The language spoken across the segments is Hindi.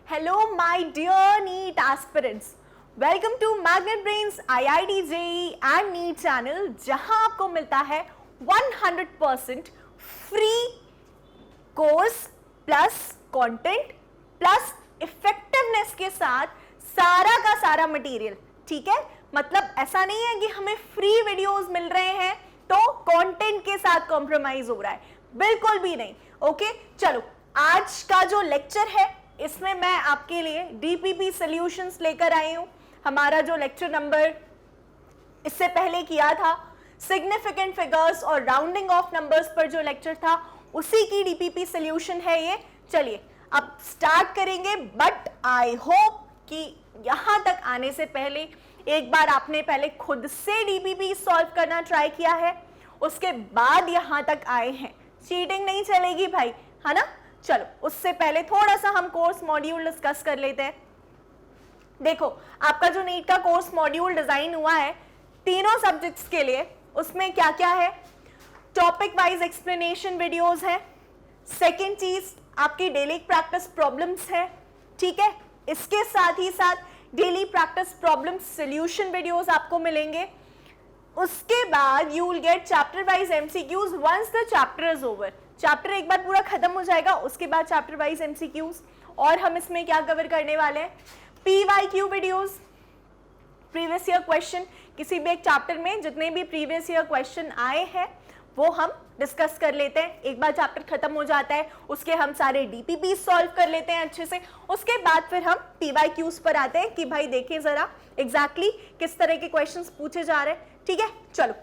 Hello, my dear NEET aspirants. Welcome to Magnet Brains IIT JEE and NEET channel, जहां आपको मिलता है 100% free course plus content plus effectiveness के साथ सारा का सारा मटेरियल. ठीक है, मतलब ऐसा नहीं है कि हमें फ्री वीडियोस मिल रहे हैं तो कंटेंट के साथ कॉम्प्रोमाइज हो रहा है, बिल्कुल भी नहीं. ओके, चलो आज का जो लेक्चर है इसमें मैं आपके लिए डीपीपी सॉल्यूशंस लेकर आई हूं. हमारा जो लेक्चर नंबर इससे पहले किया था सिग्निफिकेंट फिगर्स और राउंडिंग ऑफ नंबर्स पर जो लेक्चर था उसी की डीपीपी सॉल्यूशन है ये. चलिए अब स्टार्ट करेंगे, बट आई होप कि यहां तक आने से पहले एक बार आपने पहले खुद से डीपीपी सॉल्व करना ट्राई किया है, उसके बाद यहां तक आए हैं. चीटिंग नहीं चलेगी भाई, है ना. चलो उससे पहले थोड़ा सा हम कोर्स मॉड्यूल डिस्कस कर लेते हैं. देखो आपका जो नीट का कोर्स मॉड्यूल डिजाइन हुआ है तीनों सब्जेक्ट्स के लिए, उसमें क्या क्या है, टॉपिक वाइज एक्सप्लेनेशन वीडियोस है. सेकेंड चीज आपकी डेली प्रैक्टिस प्रॉब्लम्स है. ठीक है, इसके साथ ही साथ daily practice problem solution videos आपको मिलेंगे. उसके बाद you will get chapter wise MCQs once the chapter is over. Chapter एक बार पूरा खत्म हो जाएगा, उसके बाद चैप्टर वाइज एमसीक्यूज. और हम इसमें क्या कवर करने वाले हैं, PYQ videos, previous year question. किसी भी एक चैप्टर में जितने भी प्रीवियस ईयर क्वेश्चन आए हैं वो हम डिस्कस कर लेते हैं. एक बार चैप्टर खत्म हो जाता है उसके हम सारे डीपीपी सॉल्व कर लेते हैं अच्छे से. उसके बाद फिर हम पीवाईक्यूज पर आते हैं कि भाई देखिए जरा एग्जैक्टली किस तरह के क्वेश्चंस पूछे जा रहे हैं. ठीक है, चलो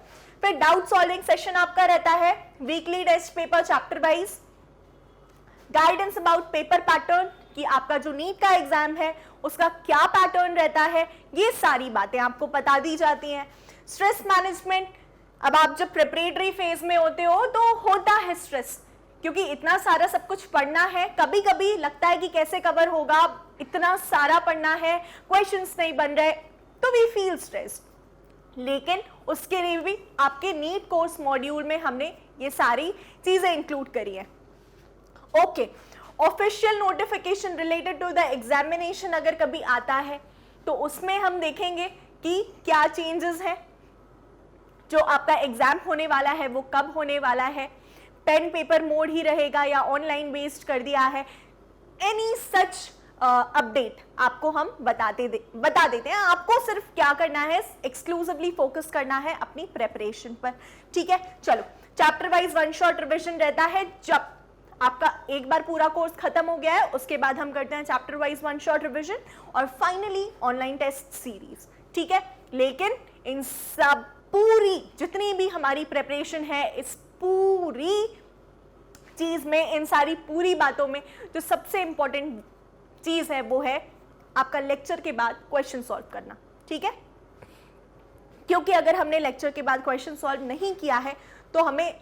फिर डाउट सॉल्विंग सेशन आपका रहता है, weekly test paper chapter wise, guidance about paper pattern कि आपका जो नीट का एग्जाम है उसका क्या पैटर्न रहता है, ये सारी बातें आपको बता दी जाती हैं. स्ट्रेस मैनेजमेंट, अब आप जब प्रिपरेटरी फेज में होते हो तो होता है स्ट्रेस, क्योंकि इतना सारा सब कुछ पढ़ना है. कभी कभी लगता है कि कैसे कवर होगा, इतना सारा पढ़ना है, क्वेश्चंस नहीं बन रहे, तो वी फील स्ट्रेस्ड. लेकिन उसके लिए भी आपके नीट कोर्स मॉड्यूल में हमने ये सारी चीजें इंक्लूड करी है. Okay, official notification related to the examination अगर कभी आता है तो उसमें हम देखेंगे कि क्या चेंजेस हैं. जो आपका एग्जाम होने वाला है वो कब होने वाला है, पेन पेपर मोड ही रहेगा या ऑनलाइन बेस्ड कर दिया है, एनी सच अपडेट आपको हम बता देते हैं. आपको सिर्फ क्या करना है, एक्सक्लूसिवली फोकस करना है अपनी प्रेपरेशन पर. ठीक है, चलो chapter wise one shot revision रहता है. जब आपका एक बार पूरा कोर्स खत्म हो गया है उसके बाद हम करते हैं chapter wise one shot revision और फाइनली ऑनलाइन टेस्ट सीरीज. ठीक है, लेकिन इन सब पूरी जितनी भी हमारी प्रेपरेशन है, इस पूरी चीज में, इन सारी पूरी बातों में जो सबसे इंपॉर्टेंट चीज है वो है आपका लेक्चर के बाद क्वेश्चन सॉल्व करना. ठीक है, क्योंकि अगर हमने लेक्चर के बाद क्वेश्चन सॉल्व नहीं किया है तो हमें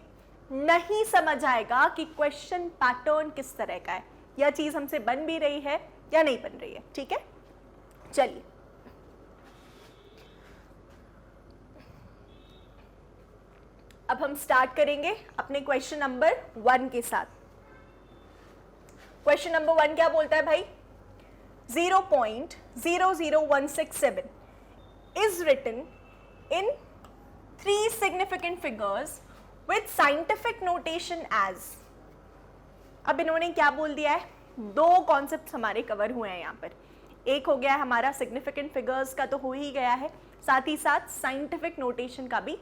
नहीं समझ आएगा कि क्वेश्चन पैटर्न किस तरह का है, यह चीज हमसे बन भी रही है या नहीं बन रही है. ठीक है, चलिए अब हम स्टार्ट करेंगे अपने क्वेश्चन नंबर 1 के साथ. क्वेश्चन नंबर 1 क्या बोलता है भाई, 0.00167 is written in 3 significant figures with scientific notation as. अब इन्होंने क्या बोल दिया है, दो कॉन्सेप्ट हमारे कवर हुए हैं यहाँ पर. एक हो गया है हमारा सिग्निफिकेंट फिगर्स का तो हो ही गया है, साथ ही साथ साइंटिफिक नोटेशन का भी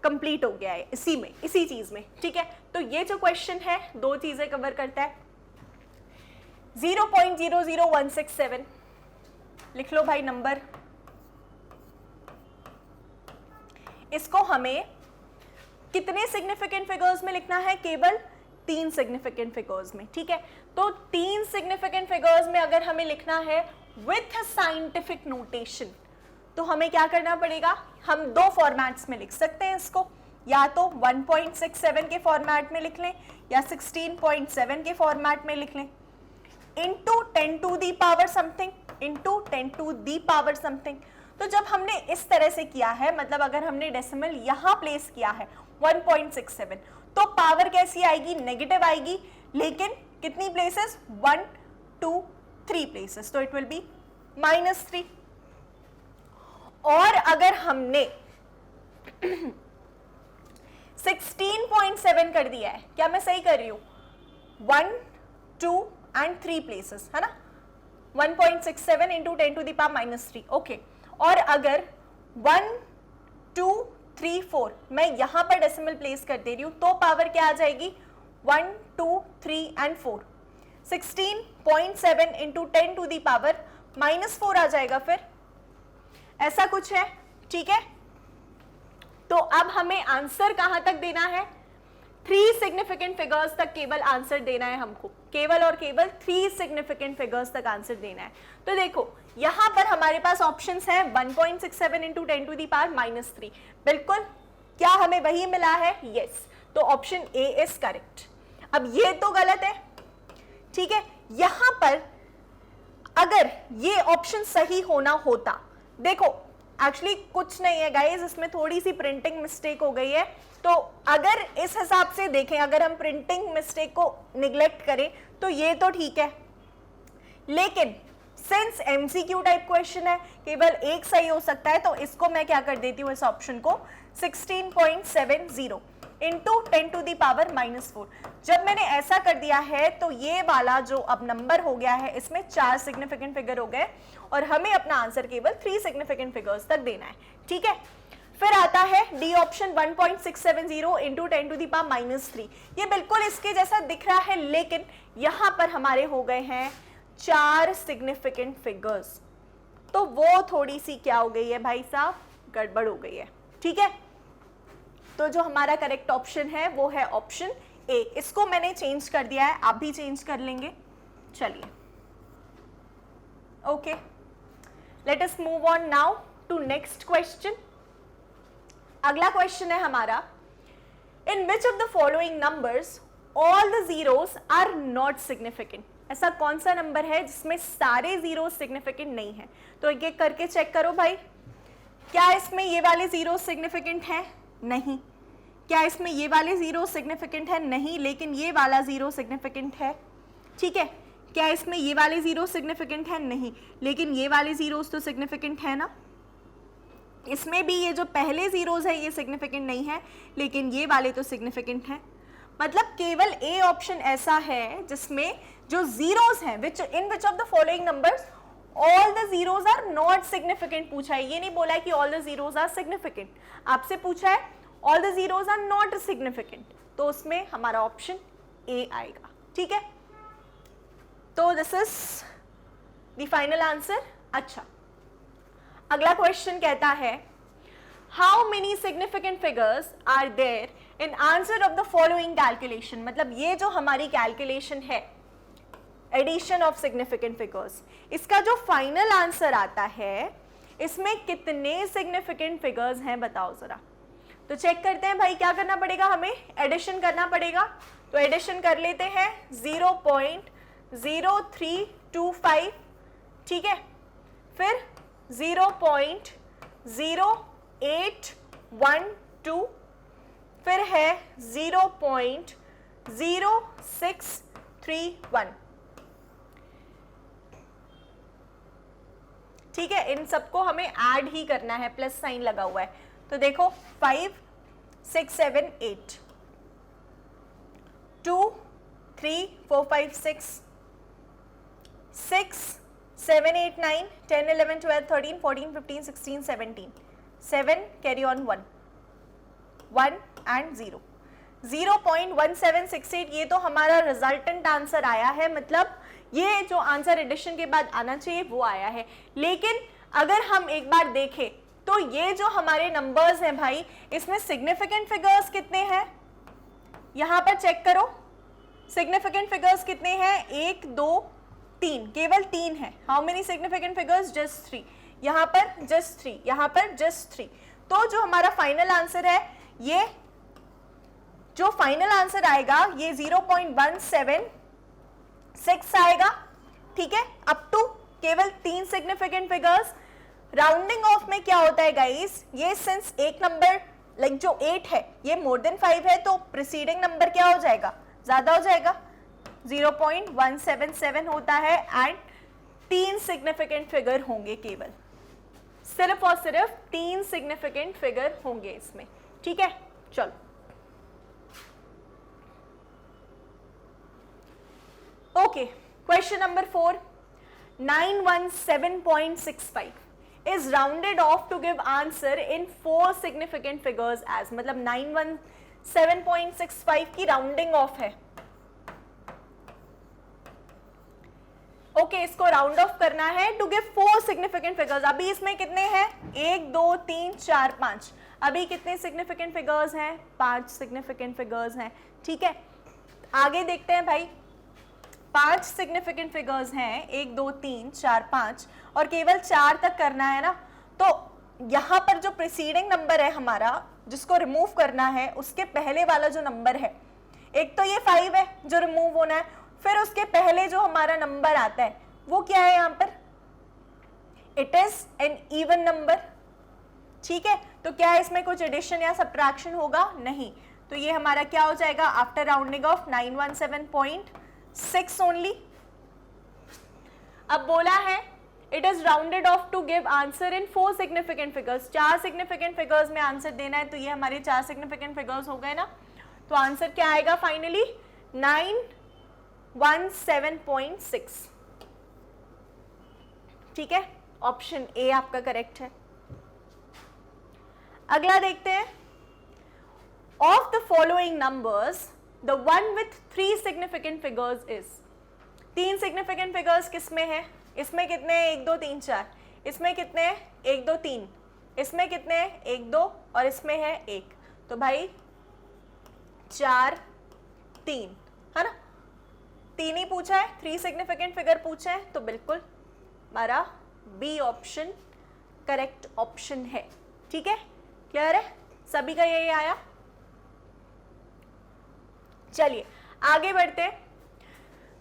कंप्लीट हो गया है इसी चीज में. ठीक है, तो ये जो क्वेश्चन है दो चीजें कवर करता है. 0.00167 लिख लो भाई नंबर. इसको हमें कितने सिग्निफिकेंट फिगर्स में लिखना है, केवल 3 सिग्निफिकेंट फिगर्स में. ठीक है, तो 3 सिग्निफिकेंट फिगर्स में अगर हमें लिखना है विथ साइंटिफिक नोटेशन तो हमें क्या करना पड़ेगा, हम 2 फॉर्मेट्स में लिख सकते हैं इसको, या तो 1.67 के फॉर्मेट में लिख लें या 16.7 के फॉर्मेट में लिख लें, into 10 to the power something into 10 to the power something. तो जब हमने इस तरह से किया है, मतलब अगर हमने डेसिमल यहां प्लेस किया है 1.67, तो पावर कैसी आएगी, नेगेटिव आएगी. लेकिन कितनी प्लेसेस, 1 2 3 places, तो it will be -3. और अगर हमने 16.7 कर दिया है, क्या मैं सही कर रही हूं? 1, 2 and 3 places, है ना? 1.67 into 10 to the power -3. Okay, और अगर 1, 2, 3, 4 मैं यहां पर डेसिमल प्लेस कर दे रही हूं तो पावर क्या आ जाएगी? 1, 2, 3 and 4. 16.7 into 10 to the power -4 आ जाएगा फिर, ऐसा कुछ है, ठीक है? तो अब हमें आंसर कहां तक देना है? 3 सिग्निफिकेंट फिगर्स तक केवल आंसर देना है हमको, केवल और केवल 3 सिग्निफिकेंट फिगर्स तक आंसर देना है. तो देखो यहां पर हमारे पास ऑप्शंस हैं 1.67 into 10 to the power -3. बिल्कुल, क्या हमें वही मिला है? यस. तो ऑप्शन ए इज करेक्ट. अब ये तो गलत है, ठीक है? यहां पर अगर ये ऑप्शन सही होना होता, देखो एक्चुअली कुछ नहीं है गाइस, इसमें थोड़ी सी प्रिंटिंग मिस्टेक हो गई है. तो अगर इस हिसाब से देखें, अगर हम प्रिंटिंग मिस्टेक को निग्लेक्ट करें तो ये तो ठीक है, लेकिन सिंस एमसीक्यू टाइप क्वेश्चन है, केवल एक सही हो सकता है, तो इसको मैं क्या कर देती हूँ, इस ऑप्शन को 16.70 इंटू 10 to the power -4. जब मैंने ऐसा कर दिया है तो ये वाला जो अब नंबर हो गया है, इसमें 4 सिग्निफिकेंट फिगर हो गए और हमें अपना आंसर केवल 3 सिग्निफिकेंट फिगर्स तक देना है, ठीक है? फिर आता है D option 1.670 into 10 to the power -3. ये बिल्कुल इसके जैसा दिख रहा है, लेकिन यहां पर हमारे हो गए हैं 4 सिग्निफिकेंट फिगर्स, तो वो थोड़ी सी क्या हो गई है भाई साहब, गड़बड़ हो गई है, ठीक है? तो जो हमारा करेक्ट ऑप्शन है वो है ऑप्शन ए. इसको मैंने चेंज कर दिया है, आप भी चेंज कर लेंगे. चलिए, okay, let us move on now to next question. अगला क्वेश्चन है हमारा, in which of the following numbers all the zeros are not significant. ऐसा कौन सा नंबर है जिसमें सारे जीरो सिग्निफिकेंट नहीं है? तो एक एक करके चेक करो भाई. क्या इसमें ये वाले जीरो सिग्निफिकेंट है? नहीं. क्या इसमें ये वाले जीरो सिग्निफिकेंट है? नहीं, लेकिन ये वाला जीरो सिग्निफिकेंट है, ठीक है? क्या इसमें ये वाले जीरो सिग्निफिकेंट है? नहीं, लेकिन ये वाले जीरोस तो सिग्निफिकेंट है ना. इसमें भी ये जो पहले जीरोस है ये सिग्निफिकेंट नहीं है, लेकिन ये वाले तो सिग्निफिकेंट हैं. मतलब केवल ए ऑप्शन ऐसा है जिसमें जो जीरोस हैं, in which of the following numbers all the zeros are not significant पूछा है. ये नहीं बोला है कि all the zeros are significant, आपसे पूछा है all the zeros are not significant, तो उसमें हमारा ऑप्शन ए आएगा, ठीक है? तो this is the final answer. अच्छा, अगला क्वेश्चन कहता है, how many significant figures are there in answer of the following calculation. मतलब ये जो हमारी कैलकुलेशन है एडिशन ऑफ सिग्निफिकेंट फिगर्स, इसका जो फाइनल आंसर आता है, इसमें कितने सिग्निफिकेंट फिगर्स हैं बताओ जरा. तो चेक करते हैं भाई, क्या करना पड़ेगा हमें? एडिशन करना पड़ेगा. तो एडिशन कर लेते हैं 0.0325, ठीक है? फिर 0.0812, फिर है 0.0631, ठीक है? इन सबको हमें ऐड ही करना है, प्लस साइन लगा हुआ है. तो देखो 5, 6, 7, 8, 2, 3, 4, 5, 6, 6, 7, 8, 9, 10, 11, 12, 13, 14, 15, 16, 17, 7, carry on 1, 1 and 0. 0.1768 ये तो हमारा रिजल्टेंट आंसर आया है, मतलब ये जो आंसर एडिशन के बाद आना चाहिए वो आया है. लेकिन अगर हम एक बार देखें तो ये जो हमारे नंबर्स हैं भाई, इसमें सिग्निफिकेंट फिगर्स कितने हैं? यहां पर चेक करो, सिग्निफिकेंट फिगर्स कितने हैं? 1, 2, 3, केवल 3 है. How many significant figures? Just 3. यहां पर जस्ट 3, यहां पर जस्ट 3. तो जो हमारा फाइनल आंसर है, ये जो फाइनल आंसर आएगा ये 0.176 आएगा, ठीक है? अप टू केवल 3 सिग्निफिकेंट फिगर्स. राउंडिंग ऑफ में क्या होता है गाइस, ये सिंस एक नंबर लाइक जो 8 है ये मोर देन 5 है, तो प्रीसीडिंग नंबर क्या हो जाएगा? ज्यादा हो जाएगा, 0.177 होता है. एंड 3 सिग्निफिकेंट फिगर होंगे, केवल सिर्फ और सिर्फ 3 सिग्निफिकेंट फिगर होंगे इसमें, ठीक है। चलो okay, question number 4, 917.65 is rounded off to give answer in 4 significant figures as, मतलब 917.65 की राउंडिंग ऑफ है। ओके, इसको राउंड ऑफ करना है टू गिव 4 सिग्निफिकेंट फिगर्स। अभी इसमें कितने हैं? 1 2 3 4 5। अभी कितने सिग्निफिकेंट फिगर्स हैं? 5 सिग्निफिकेंट फिगर्स हैं, ठीक है। आगे देखते हैं भाई, 5 सिग्निफिकेंट फिगर्स हैं, 1 2 3 4 5, और केवल 4 तक करना है ना। तो यहाँ पर जो प्रीसीडिंग नंबर है हमारा, जिसको रिमूव करना है, उसके पहले वाला जो नंबर है, एक तो ये 5 है जो रिमूव होना है, फिर उसके पहले जो हमारा नंबर आता है वो क्या है यहाँ पर? It is an even number, ठीक है। तो क्या इसमें कुछ एडिशन या सब्ट्रैक्शन होगा? नहीं। तो ये हमारा क्या हो जाएगा? After rounding off 917.6 only. अब बोला है it is rounded off to give answer in 4 significant figures. 4 significant figures में आंसर देना है, तो ये हमारे 4 सिग्निफिकेंट फिगर्स हो गए ना। तो आंसर क्या आएगा फाइनली? 917.6, ठीक है। ऑप्शन ए आपका करेक्ट है। अगला देखते हैं, of the following numbers the one with 3 significant figures is. 3 significant figures किसमें है? इसमें कितने हैं? 1 2 3 4। इसमें कितने हैं? 1 2 3। इसमें कितने हैं? 1 2, और इसमें है 1। तो भाई 4 3 है ना, 3 ही पूछा है, 3 सिग्निफिकेंट फिगर पूछे हैं, तो बिल्कुल हमारा बी ऑप्शन करेक्ट ऑप्शन है, ठीक है। क्लियर है? सभी का यही आया। चलिए आगे बढ़ते हैं।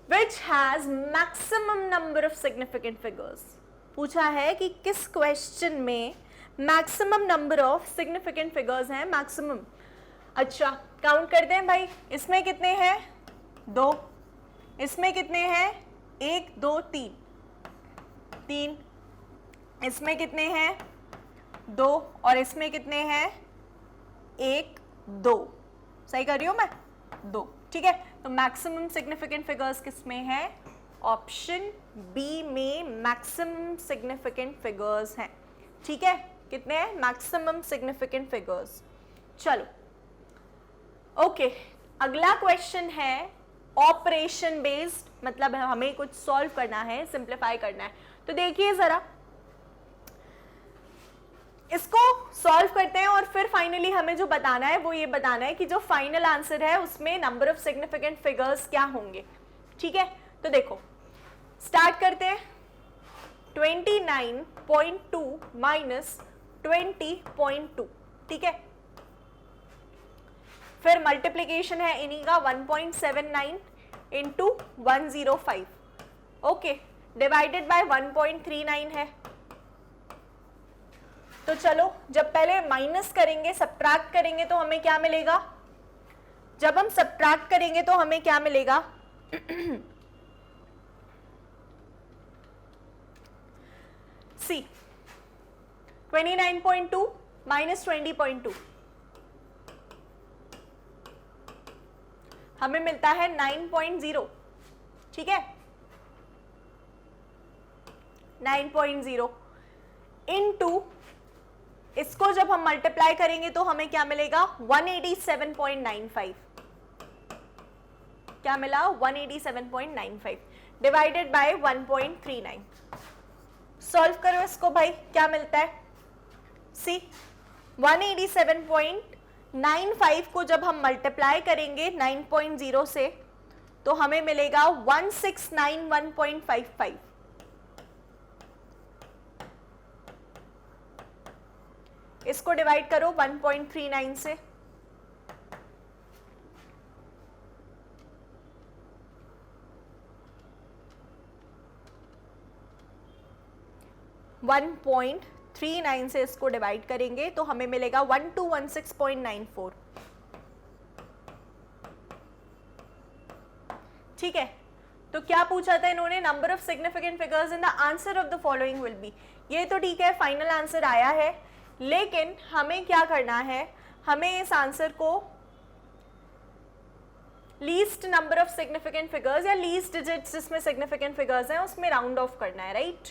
Which has maximum number of significant figures? पूछा है कि किस क्वेश्चन में maximum number of significant figures हैं? मैक्सिमम। अच्छा, काउंट करते हैं भाई। इसमें कितने हैं? 2। इसमें कितने हैं? 1 2 3 3। इसमें कितने हैं? 2, और इसमें कितने हैं? 1 2। सही कर रही हूं मैं? 2, ठीक है। तो मैक्सिमम सिग्निफिकेंट फिगर्स किसमें है? ऑप्शन बी में मैक्सिमम सिग्निफिकेंट फिगर्स हैं, ठीक है। कितने हैं? Maximum significant figures. चलो ओके, अगला क्वेश्चन है ऑपरेशन बेस्ड, मतलब हमें कुछ सॉल्व करना है, सिंप्लीफाई करना है। तो देखिए जरा, इसको सॉल्व करते हैं और फिर फाइनली हमें जो बताना है वो ये बताना है कि जो फाइनल आंसर है उसमें नंबर ऑफ सिग्निफिकेंट फिगर्स क्या होंगे, ठीक है। तो देखो स्टार्ट करते हैं। 29.2 माइनस 20.2, ठीक है। फिर मल्टीप्लीकेशन है इन्हीं का 1.79 इंटू 105, ओके, डिवाइडेड बाय 1.39 है। तो चलो, जब पहले माइनस करेंगे, सब्ट्रैक्ट करेंगे, तो हमें क्या मिलेगा? जब हम सब्ट्रैक्ट करेंगे तो हमें क्या मिलेगा? सी 29.2 माइनस 20.2 हमें मिलता है 9.0, ठीक है। 9.0 इनटू, इसको जब हम मल्टीप्लाई करेंगे तो हमें क्या मिलेगा? 187.95। क्या मिला? 187.95 डिवाइडेड बाय 1.39। सॉल्व करो इसको भाई, क्या मिलता है? सी 187.95 को जब हम मल्टीप्लाई करेंगे 9.0 से तो हमें मिलेगा 1691.55। इसको डिवाइड करो 1.39 से, से इसको डिवाइड करेंगे तो हमें मिलेगा 1216.94, ठीक है। तो क्या पूछा था इन्होंने, number of significant figures in the answer of the following will be. ये तो ठीक है, फाइनल आंसर आया है, लेकिन हमें क्या करना है, हमें इस आंसर को least number of significant figures या लीस्ट डिजिट्स जिसमें सिग्निफिकेंट फिगर्स हैं उसमें राउंड ऑफ करना है, राइट।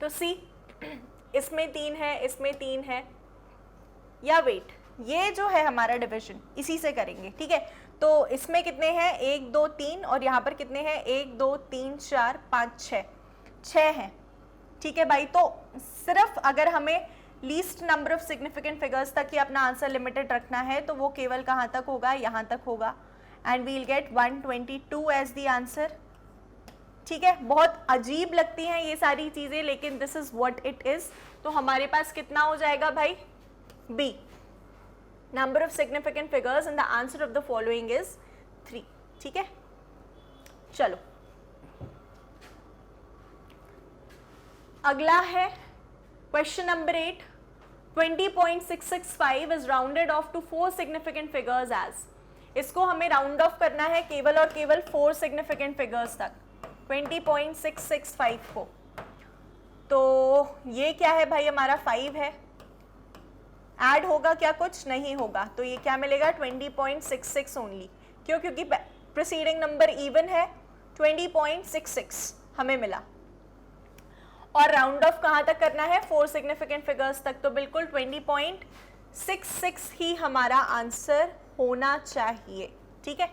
तो सी इसमें 3 है, इसमें 3 है, या वेट, ये जो है हमारा डिवीजन इसी से करेंगे, ठीक है। तो इसमें कितने हैं, 1 2 3, और यहाँ पर कितने हैं, 1 2 3 4 5 6, 6 हैं, ठीक है भाई। तो सिर्फ अगर हमें least number of significant figures तक ही अपना आंसर लिमिटेड रखना है तो वो केवल कहाँ तक होगा, यहाँ तक होगा, and we'll get 122 as the answer, ठीक है। बहुत अजीब लगती हैं ये सारी चीजें, लेकिन this is what it is. तो हमारे पास कितना हो जाएगा भाई, B, number of significant figures in the answer of the following is 3, ठीक है। चलो अगला है question number 8, 20.665 is rounded off to 4 significant figures as। इसको हमें राउंड ऑफ करना है केवल और केवल 4 सिग्निफिकेंट फिगर्स तक, 20.665 को। तो ये क्या है भाई, हमारा 5 है, ऐड होगा क्या, कुछ नहीं होगा, तो ये क्या मिलेगा, 20.66 ओनली। क्यों, क्योंकि प्रीसीडिंग नंबर इवन है, 20.66 हमें मिला, और राउंड ऑफ कहाँ तक करना है, 4 सिग्निफिकेंट फिगर्स तक, तो बिल्कुल 20.66 ही हमारा आंसर होना चाहिए, ठीक है।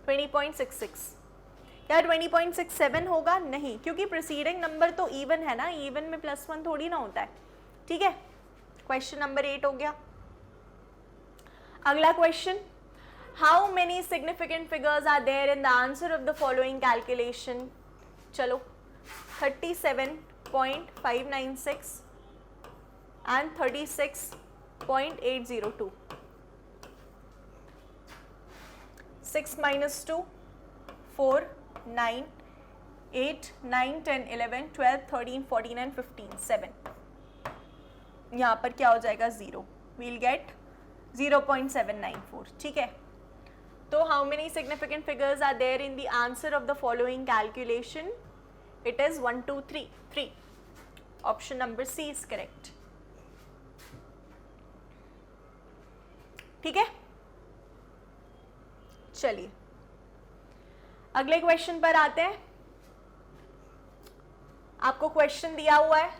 20.66 या 20.67 होगा, नहीं, क्योंकि प्रीसीडिंग नंबर तो इवन है ना, इवन में +1 थोड़ी ना होता है, ठीक है। क्वेश्चन नंबर 8 हो गया। अगला question, how many significant figures are there in the answer of the following calculation. चलो 37.596 and 36.802, 6 minus 2 4 9 8 9 10 11 12 13 14 and 15 7, यहाँ पर क्या हो जाएगा, 0, we'll get 0.794, ठीक है। तो how many significant figures are there in the answer of the following calculation? It is 1 2 3 3, option number C is correct, ठीक है। चलिए अगले क्वेश्चन पर आते हैं। आपको क्वेश्चन दिया हुआ है,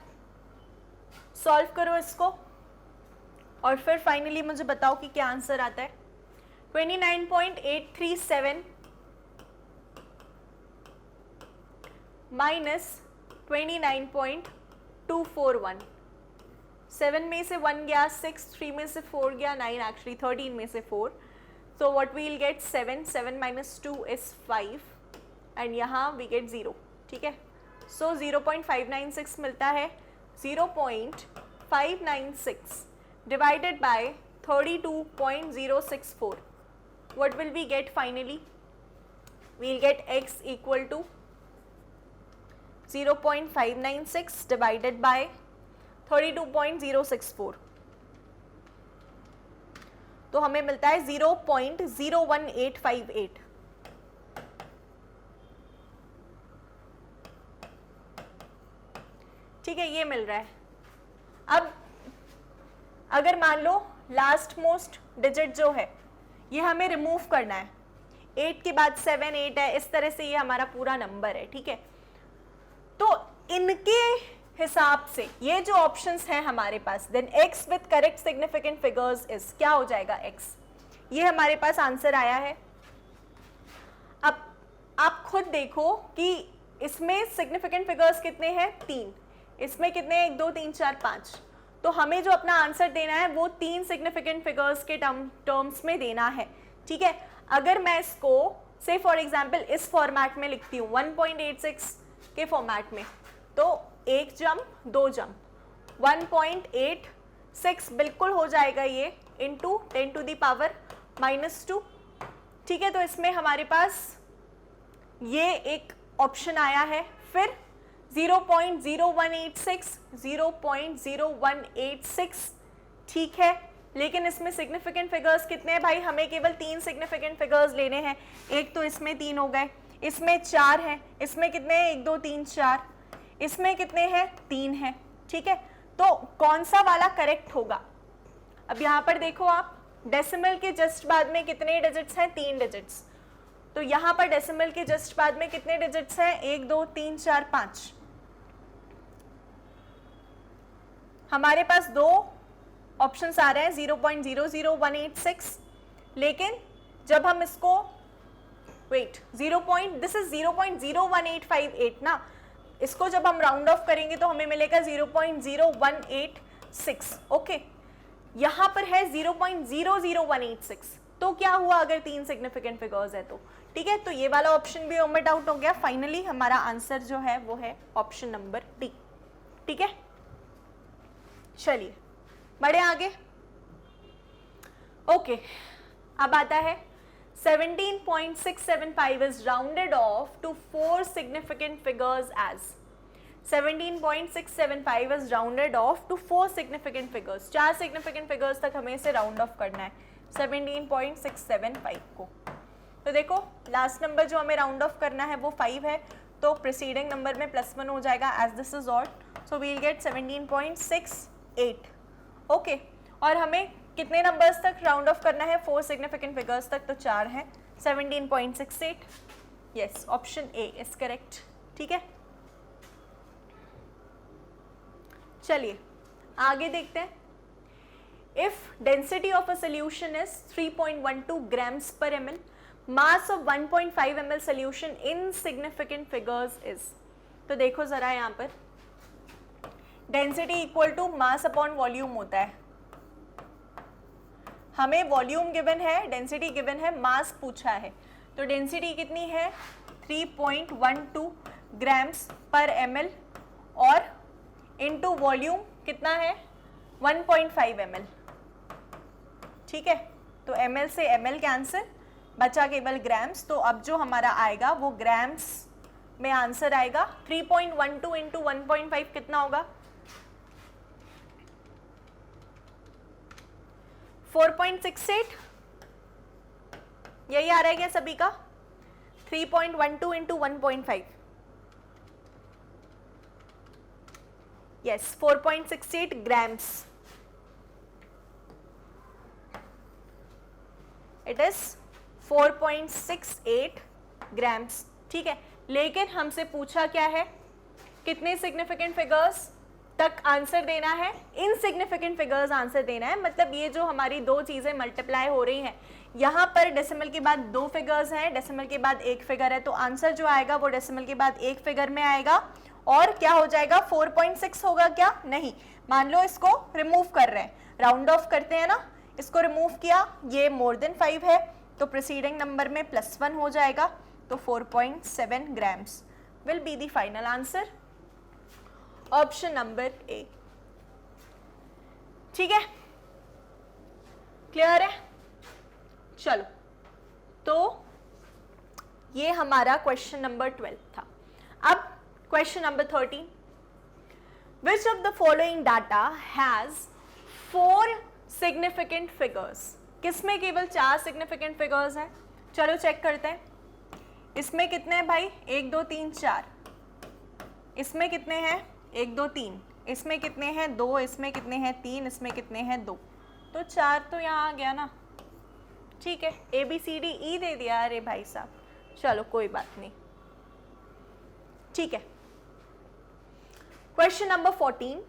सॉल्व करो इसको और फिर फाइनली मुझे बताओ कि क्या आंसर आता है। 29.837 माइनस 29.241, 7 में से 1 गया, 6, 3 में से 4 गया, 9 एक्चुअली 13 में से 4, so what we'll get 7 minus 2 is 5 and यहाँ we get 0, ठीक है। so 0.596 मिलता है, 0.596 divided by 32.064, what will we get finally? We'll get x equal to 0.596 divided by 32.064, तो हमें मिलता है 0.01858, ठीक है, ये मिल रहा है। अब अगर मान लो लास्ट मोस्ट डिजिट जो है ये हमें रिमूव करना है, 8 के बाद 7 8 है, इस तरह से ये हमारा पूरा नंबर है, ठीक है। तो इनके हिसाब से ये जो ऑप्शंस हैं हमारे पास, then x with correct significant figures is, क्या हो जाएगा x, ये हमारे पास आंसर आया है। अब आप खुद देखो कि इसमें सिग्निफिकेंट फिगर्स कितने हैं, 3, इसमें कितने हैं, 1 2 3 4 5, तो हमें जो अपना आंसर देना है वो 3 सिग्निफिकेंट फिगर्स के टर्म्स में देना है, ठीक है। अगर मैं इसको से फॉर एग्जाम्पल इस फॉर्मेट में लिखती हूँ 1.86 के फॉर्मेट में, तो 1 जंप 2 जंप 1.86 बिल्कुल हो जाएगा ये, इंटू 10 to the power -2, ठीक है। तो इसमें हमारे पास ये एक ऑप्शन आया है, फिर 0.0186 0.0186, ठीक है। लेकिन इसमें सिग्निफिकेंट फिगर्स कितने हैं भाई, हमें केवल 3 सिग्निफिकेंट फिगर्स लेने हैं, एक तो इसमें 3 हो गए, इसमें 4 है, इसमें कितने हैं 1 2 3 4, इसमें कितने हैं 3 है, ठीक है। तो कौन सा वाला करेक्ट होगा? अब यहां पर देखो आप, डेसिमल के जस्ट बाद में कितने डिजिट्स हैं? 3 डिजिट्स। तो यहां पर डेसिमल के जस्ट बाद में कितने डिजिट्स हैं? 1 2 3 4 5। हमारे पास दो ऑप्शंस आ रहे हैं 0.00186, लेकिन जब हम इसको दिस इज 0.01858 ना, इसको जब हम राउंड ऑफ करेंगे तो हमें मिलेगा 0.0186। ओके, यहां पर है 0.00186। तो क्या हुआ अगर 3 सिग्निफिकेंट फिगर्स है तो? ठीक है, तो ये वाला ऑप्शन भी ओमिट आउट हो गया। फाइनली हमारा आंसर जो है वो है ऑप्शन नंबर डी। ठीक है, चलिए बढ़े आगे। ओके, अब आता है 17.675 is rounded off to 4 significant figures as 17.675 is rounded off to 4 significant figures। 4 significant figures तक हमें इसे राउंड ऑफ करना है 17.675 को। तो देखो लास्ट नंबर जो हमें राउंड ऑफ करना है वो 5 है, तो प्रीसीडिंग नंबर में +1 हो जाएगा as this is odd, so we'll get 17.68। Okay, और हमें कितने नंबर्स तक राउंड ऑफ करना है? 4 सिग्निफिकेंट फिगर्स तक, तो 4 है 17.68। Yes, option A is correct. ठीक है, चलिए आगे देखते हैं। If density of a solution is 3.12 grams per ml, mass of 1.5 ml solution in significant figures is. तो देखो जरा यहाँ पर density equal to mass upon volume होता है। हमें वॉल्यूम गिवन है, डेंसिटी गिवन है, मास पूछा है। तो डेंसिटी कितनी है? 3.12 ग्राम्स पर ml और इनटू वॉल्यूम कितना है? 1.5 ml। ठीक है, तो ml से ml कैंसिल, बचा केवल ग्राम्स। तो अब जो हमारा आएगा वो ग्राम्स में आंसर आएगा। 3.12 इंटू 1.5 कितना होगा? 4.68। यही आ रहा है क्या सभी का? 3.12 into 1.5, yes 4.68 grams. It is 4.68 grams. ठीक है, लेकिन हमसे पूछा क्या है? कितने सिग्निफिकेंट फिगर्स तक आंसर देना है? इनसिग्निफिकेंट फिगर्स आंसर देना है। मतलब ये जो हमारी दो चीजें मल्टीप्लाई हो रही हैं, यहाँ पर डेसिमल के बाद 2 फिगर्स हैं, डेसिमल के बाद 1 फिगर है, तो आंसर जो आएगा वो डेसिमल के बाद 1 फिगर में आएगा। और क्या हो जाएगा? 4.6 होगा क्या? नहीं, मान लो इसको रिमूव कर रहे हैं, राउंड ऑफ करते हैं ना, इसको रिमूव किया, ये मोर देन 5 है, तो प्रीसीडिंग नंबर में +1 हो जाएगा, तो 4.7 grams will be the final answer, option number A. ठीक है, क्लियर है? चलो, तो ये हमारा क्वेश्चन नंबर 12 था। अब question number 13, which of the following data has 4 significant figures? किसमें केवल 4 सिग्निफिकेंट फिगर्स हैं? चलो चेक करते हैं। इसमें कितने हैं भाई? 1 2 3 4। इसमें कितने हैं? 1 2 3। इसमें कितने हैं? 2। इसमें कितने हैं? 3। इसमें कितने हैं? 2। तो 4 तो यहाँ आ गया ना। ठीक है, ABCDE दे दिया। अरे भाई साहब, चलो कोई बात नहीं। ठीक है, question number 14,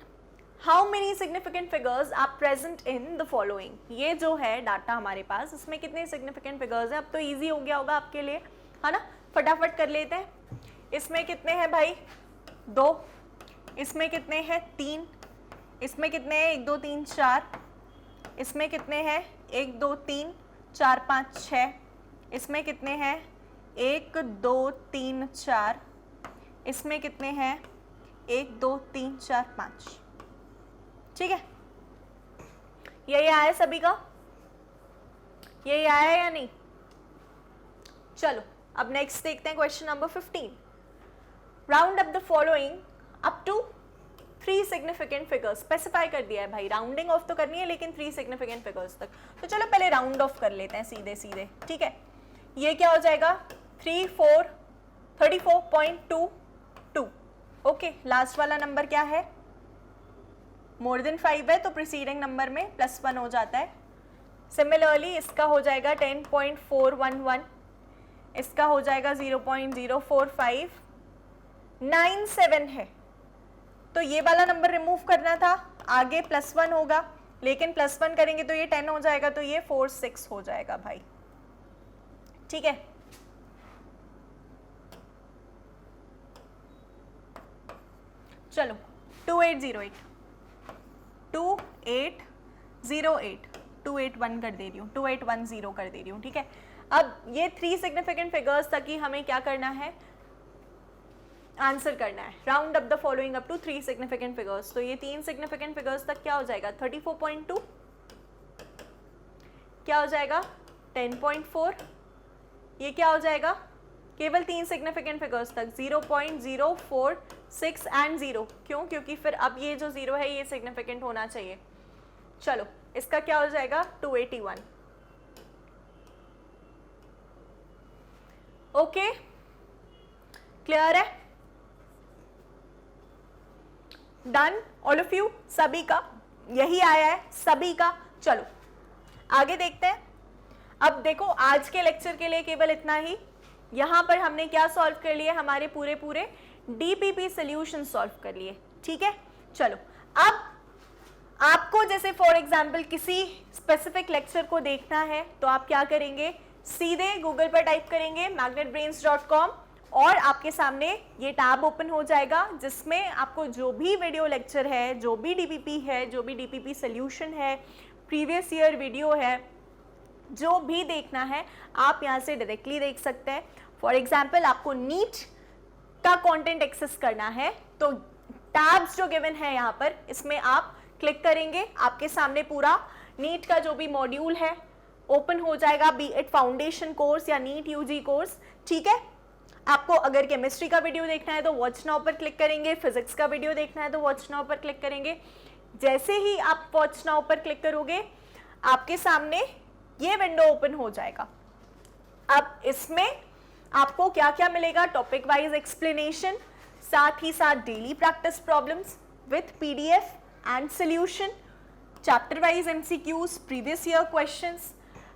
how many significant figures are present in the following? ये जो है डाटा हमारे पास, इसमें कितने सिग्निफिकेंट फिगर्स हैं? अब तो इजी हो गया होगा आपके लिए, है ना? फटाफट कर लेते हैं। इसमें कितने हैं भाई? 2। इसमें कितने हैं? 3। इसमें कितने हैं? 1 2 3 4। इसमें कितने हैं? 1 2 3 4 5 6। इसमें कितने हैं? 1 2 3 4। इसमें कितने हैं? 1 2 3 4 5। ठीक है, यही आया सभी का? यही आया या नहीं? चलो अब नेक्स्ट देखते हैं question number 15, round up the following up to 3 significant figures. Specify कर दिया है भाई, राउंडिंग ऑफ तो करनी है लेकिन 3 सिग्निफिकेंट फिगर्स तक। तो चलो पहले राउंड ऑफ कर लेते हैं सीधे सीधे। ठीक है, ये क्या हो जाएगा? 3 4 34.22। ओके, लास्ट वाला नंबर क्या है? मोर देन 5 है तो प्रीसीडिंग नंबर में +1 हो जाता है। सिमिलरली इसका हो जाएगा 10.411, इसका हो जाएगा 0.04597 है। तो ये वाला नंबर रिमूव करना था, आगे +1 होगा, लेकिन +1 करेंगे तो ये 10 हो जाएगा, तो ये 46 हो जाएगा भाई। ठीक है, चलो 2808 2801 कर दे रही हूँ, 2810 कर दे रही हूँ। ठीक है, अब ये 3 सिग्निफिकेंट फिगर्स तक ही हमें क्या करना है? आंसर करना है। Round up the following up to 3 significant figures. तो ये 3 सिग्निफिकेंट फिगर्स तक क्या हो जाएगा? 34.2, क्या हो जाएगा? 10.4, ये क्या हो जाएगा? केवल 3 सिग्निफिकेंट फिगर्स तक 0.046 एंड 0। क्यों? क्योंकि फिर अब ये जो 0 है ये सिग्निफिकेंट होना चाहिए। चलो, इसका क्या हो जाएगा? 281। ओके, क्लियर है? डन ऑल ऑफ यू, सभी का यही आया है, सभी का। चलो आगे देखते हैं। अब देखो, आज के लेक्चर के लिए केवल इतना ही। यहां पर हमने क्या सॉल्व कर लिए? हमारे पूरे डीपीपी सॉल्यूशन सॉल्व कर लिए। ठीक है, चलो अब आपको जैसे फॉर एग्जांपल किसी स्पेसिफिक लेक्चर को देखना है तो आप क्या करेंगे? सीधे गूगल पर टाइप करेंगे magnetbrains.com और आपके सामने ये टैब ओपन हो जाएगा, जिसमें आपको जो भी वीडियो लेक्चर है, जो भी डीपीपी है, जो भी डीपीपी सॉल्यूशन है, प्रीवियस ईयर वीडियो है, जो भी देखना है आप यहाँ से डायरेक्टली देख सकते हैं। फॉर एग्जाम्पल आपको नीट का कंटेंट एक्सेस करना है तो टैब्स जो गिवन है यहाँ पर, इसमें आप क्लिक करेंगे, आपके सामने पूरा नीट का जो भी मॉड्यूल है ओपन हो जाएगा, बी इट फाउंडेशन कोर्स या नीट यूजी कोर्स। ठीक है, आपको अगर केमिस्ट्री का वीडियो देखना है तो वॉच नाउ पर क्लिक करेंगे, फिजिक्स का वीडियो देखना है तो वॉच नाउ पर क्लिक करेंगे। जैसे ही आप वॉच नाउ पर क्लिक करोगे आपके सामने ये विंडो ओपन हो जाएगा। अब इसमें आपको क्या क्या मिलेगा? टॉपिक वाइज एक्सप्लेनेशन, साथ ही साथ daily practice problems with PDF and solution, chapter wise MCQs, previous year questions,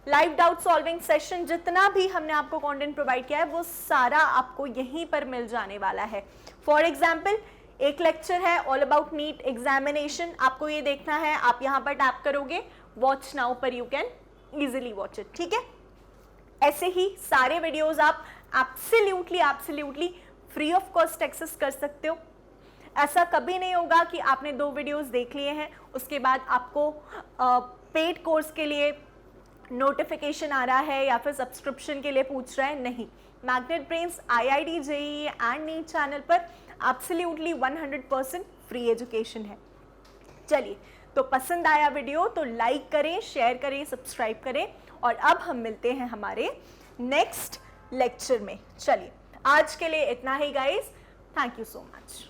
live doubt solving session, जितना भी हमने आपको कंटेंट प्रोवाइड किया है वो सारा आपको यहीं पर मिल जाने वाला है। फॉर एग्जाम्पल एक लेक्चर है ऑल अबाउट नीट एग्जामिनेशन, आपको ये देखना है, आप यहाँ पर टैप करोगे, वॉच नाउ पर you can easily watch it. ठीक है, ऐसे ही सारे वीडियोस आप absolutely free of cost access कर सकते हो। ऐसा कभी नहीं होगा कि आपने 2 वीडियोस देख लिए हैं उसके बाद आपको पेड कोर्स के लिए नोटिफिकेशन आ रहा है या फिर सब्सक्रिप्शन के लिए पूछ रहा है। नहीं, magnet brains IIT JEE and NEET channel पर एब्सोल्युटली 100% फ्री एजुकेशन है। चलिए, तो पसंद आया वीडियो तो लाइक करें, शेयर करें, सब्सक्राइब करें और अब हम मिलते हैं हमारे नेक्स्ट लेक्चर में। चलिए, आज के लिए इतना ही guys, thank you so much.